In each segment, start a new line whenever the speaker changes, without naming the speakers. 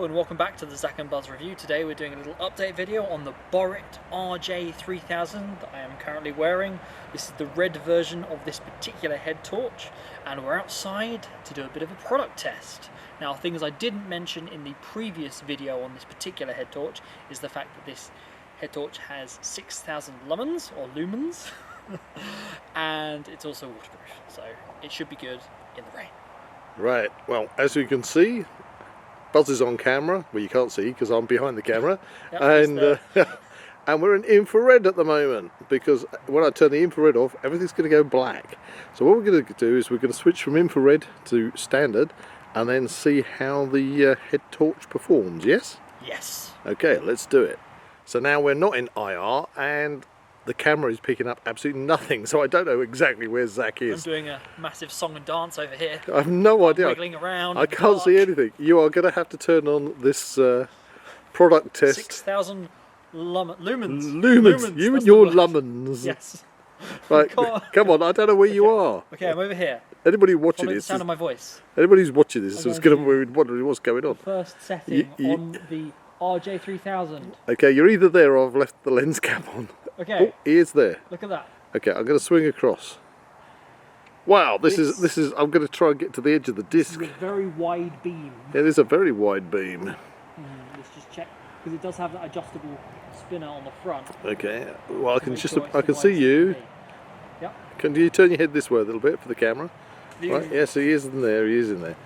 and welcome back to the Zak and Buzz review. Today we're doing a little update video on the BORUiT RJ3000 that I am currently wearing. This is the red version of this particular head torch, and we're outside to do a bit of a product test. Now, things I didn't mention in the previous video on this particular head torch is the fact that this head torch has 6,000 lumens, or lumens, and it's also waterproof, so it should be good in the rain.
Right, well, as you can see, Buzz is on camera. Well, you can't see because I'm behind the camera.
Yep,
and and we're in infrared at the moment, because when I turn the infrared off, everything's going to go black. So what we're going to do is we're going to switch from infrared to standard and then see how the head torch performs, yes?
Yes.
Okay, let's do it. So now we're not in IR and the camera is picking up absolutely nothing, so I don't know exactly where Zak is.
I'm doing a massive song and dance over here.
I have no idea.
Wiggling around.
I can't see anything. You are going to have to turn on this product test.
6,000 lumens.
Lumens. You and your lumens.
Yes.
Right, come on, I don't know where you are.
Okay, I'm over here.
Anybody watching
Follow
this,
the sound of my voice.
anybody who's watching this is going to be wondering what's going on.
First setting on the RJ3000.
Okay, you're either there or I've left the lens cap on.
Okay.
Oh, he is there.
Look at that.
Okay, I'm going to swing across. Wow, this is. I'm going to try and get to the edge of the disc.
It's a very wide beam.
It is a very wide beam.
Let's just check, because it does have that adjustable spinner on the front.
Okay, well, I can
I
can see you.
Yep.
Can you turn your head this way a little bit for the camera? Right, yes, he is in there. He is in there.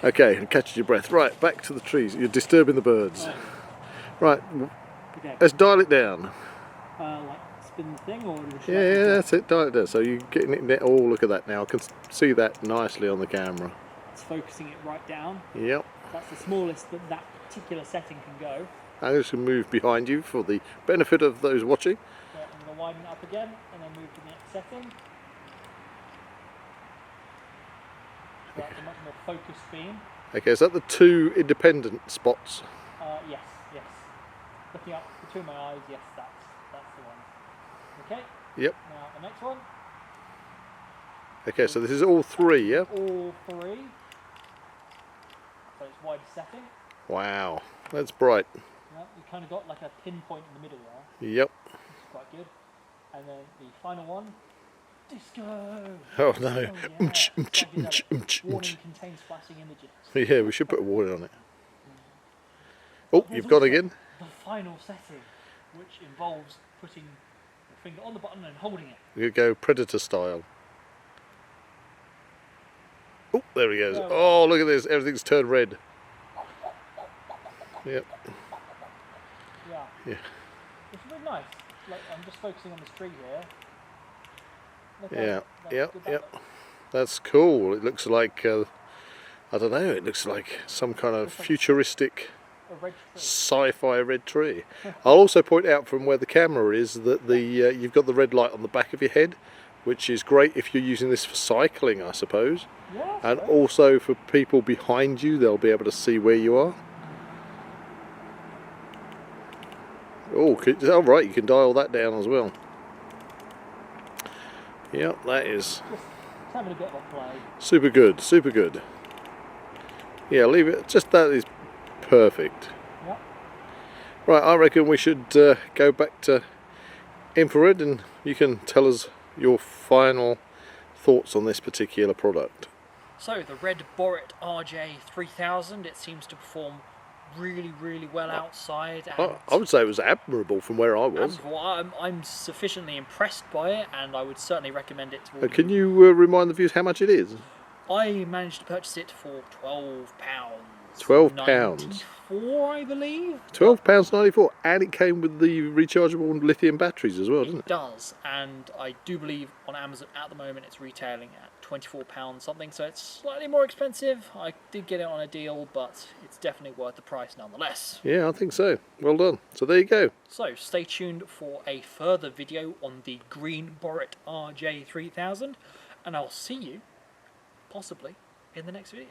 Okay, and catch your breath. Right, back to the trees. You're disturbing the birds. Right,
Okay.
let's dial it down.
Like spin the thing, or
Yeah, that's it. Dial it down. So you're getting it in there. Oh, look at that now. I can see that nicely on the camera.
It's focusing it right down.
Yep.
That's the smallest that that particular setting can go.
I'm just going to move behind you for the benefit of those watching.
So I'm going to widen it up again and then move to the next setting. So that's a much more focused beam.
Okay, is that the two independent spots?
Yes. Looking up between my eyes, yes, that's the one. Okay.
Yep.
Now the next one.
Okay, so this is all three, yeah?
All three. So it's wide setting.
Wow, that's bright.
Yeah, you kind of got like a pinpoint in the middle there.
Yep.
Which is quite good. And then the final one. Disco!
Oh no.
Oh, yeah. Warning contains flashing images.
Yeah, we should put a warning on it. Oh, you've gone again?
The final setting, which involves putting your finger on the button and holding it.
You go Predator style. Oh, there he goes. Oh, look at this. Everything's turned red. Yep.
Yeah. It's really nice. Like, I'm just focusing on this tree here.
Yep. That's cool. It looks like, I don't know, it looks like some kind of futuristic sci-fi red tree. I'll also point out from where the camera is that you've got the red light on the back of your head, which is great if you're using this for cycling, I suppose.
Yeah,
and also for people behind you, they'll be able to see where you are. Oh, right, you can dial that down as well. Yep, that is
just having a bit of a play.
Super good, super good. Yeah, leave it, just that is perfect.
Yep.
Right, I reckon we should go back to infrared and you can tell us your final thoughts on this particular product.
So, the red BORUiT RJ3000, it seems to perform really well outside. And
I would say it was admirable from where I was.
I'm sufficiently impressed by it, and I would certainly recommend it to all.
Can you remind the viewers how much it is?
I managed to purchase it for £12.
£12.
£94, I believe.
£12.94, and it came with the rechargeable lithium batteries as well, didn't it?
It does, and I do believe on Amazon at the moment it's retailing at £24 something, so it's slightly more expensive. I did get it on a deal, but it's definitely worth the price nonetheless.
Yeah, I think so. Well done. So there you go.
So stay tuned for a further video on the green BORUiT RJ3000, and I'll see you possibly in the next video.